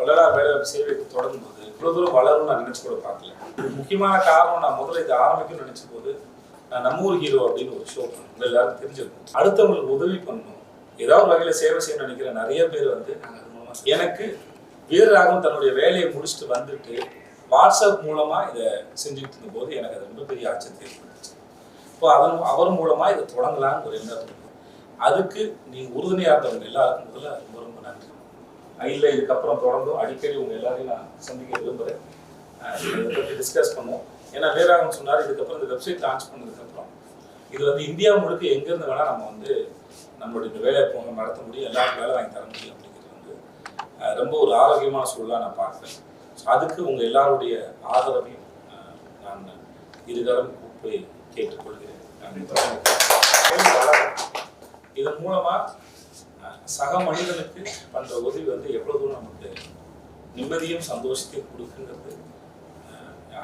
வள்ளலார் வேலை சேவை தொடரும் போது இவ்வளவு தூரம் வளரும் நான் நினைச்சு கூட பார்க்கல. முக்கியமான காரணம், நான் முதல்ல இதை ஆரம்பிக்கணும்னு நினைச்ச போது நம்ம ஊர் ஹீரோ அப்படின்னு ஒரு ஷோ பண்ணணும், எல்லாரும் தெரிஞ்சிருக்கும். அடுத்தவங்களுக்கு உதவி பண்ணணும், ஏதாவது வகையில சேவை செய்யணும்னு நினைக்கிற நிறைய பேர் வந்து அது மூலமா எனக்கு வீரராகவும் தன்னுடைய வேலையை முடிச்சுட்டு வந்துட்டு வாட்ஸ்அப் மூலமா இதை செஞ்சுட்டு இருந்த போது எனக்கு அது ரொம்ப பெரிய ஆச்சரியத்தை ஏற்பட்டுச்சு. இப்போ அவர் மூலமா இதை தொடங்கலான்னு ஒரு எண்ணம் இருக்கு. அதுக்கு நீங்க உறுதுணையா இருந்தவங்க எல்லாருக்கும் முதல்ல ரொம்ப ரொம்ப நன்றி. இல்லை இதுக்கப்புறம் தொடர்ந்தும் அடிக்கடி உங்க எல்லாரையும் நான் சந்திக்க விரும்புகிறேன், இதை பற்றி டிஸ்கஸ் பண்ணுவோம். ஏன்னா வீரராகவன் சொன்னார், இதுக்கப்புறம் இந்த வெப்சைட் லான்ச் பண்ணதுக்கப்புறம் இது வந்து இந்தியா முழுக்க எங்கேருந்து வேணால் நம்ம வந்து நம்மளுடைய இந்த வேலையை போக நடத்த முடியும், எல்லாருக்கும் வேலை வாங்கி தர முடியும் அப்படிங்கிறது வந்து ரொம்ப ஒரு ஆரோக்கியமான சூழலாக நான் பார்க்குறேன். ஸோ அதுக்கு உங்கள் எல்லாருடைய ஆதரவையும் நான் இருகரம் கூப்பி கேட்டுக்கொள்கிறேன். இதன் மூலமாக சக மனிதனுக்கு பண்ற உதவி வந்து எவ்வளவு தூரம் நமக்கு நிம்மதியும் சந்தோஷத்தையும் கொடுக்குங்கிறது,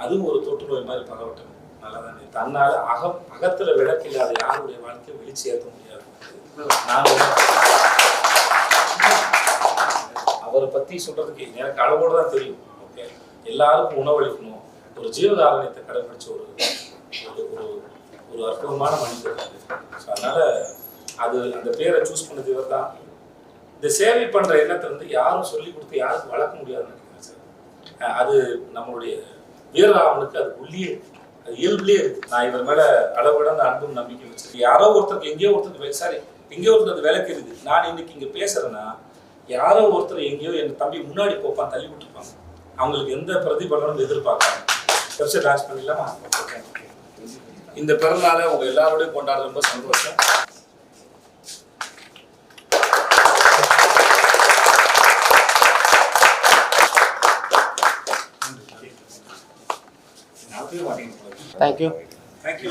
அதுவும் ஒரு தொற்று நோய் மாதிரி பரவட்டும். நல்லா தானே, தன்னால அகத்துல விளக்கில்லாத யாருடைய வாழ்க்கையை வெளிச்சு ஏற்ற முடியாது. அவரை பத்தி சொல்றதுக்கு எனக்கு அளவோடு தான் தெரியும். ஓகே, எல்லாருக்கும் உணவளிக்கணும், ஒரு ஜீவகாரணியத்தை கடைபிடிச்ச ஒரு ஒரு அற்புதமான மனிதர். அதனால அது அந்த பேரை சூஸ் பண்ணது இவர் தான். இந்த சேவை பண்ற எண்ணத்தை வந்து யாரும் சொல்லி கொடுத்து யாருக்கும் வளர்க்க முடியாதுன்னு நினைக்கிறேன் சார். அது நம்மளுடைய வீரராகவனுக்கு அது உள்ளே, அது இயல்புலேயே இருக்கு. நான் இவர் மேல அளவிட அந்த அன்பும் நம்பிக்கை வச்சிருக்கேன். யாரோ ஒருத்தருக்கு எங்கேயோ ஒருத்தருக்கு எங்கேயோ ஒருத்தர் அது விலைக்கு இருக்குது. நான் இன்னைக்கு இங்க பேசுறேன்னா யாரோ ஒருத்தர் எங்கேயோ என் தம்பி முன்னாடி போப்பான் தள்ளி விட்டுருப்பாங்க, அவங்களுக்கு எந்த பிரதிபலனும் எதிர்பார்க்காங்க. வெப்சைட் லான்ச் பண்ணிடலாமா? இந்த பிறந்தநாளை உங்க எல்லாரோடையும் கொண்டாட ரொம்ப சந்தோஷம். Thank you. Thank you.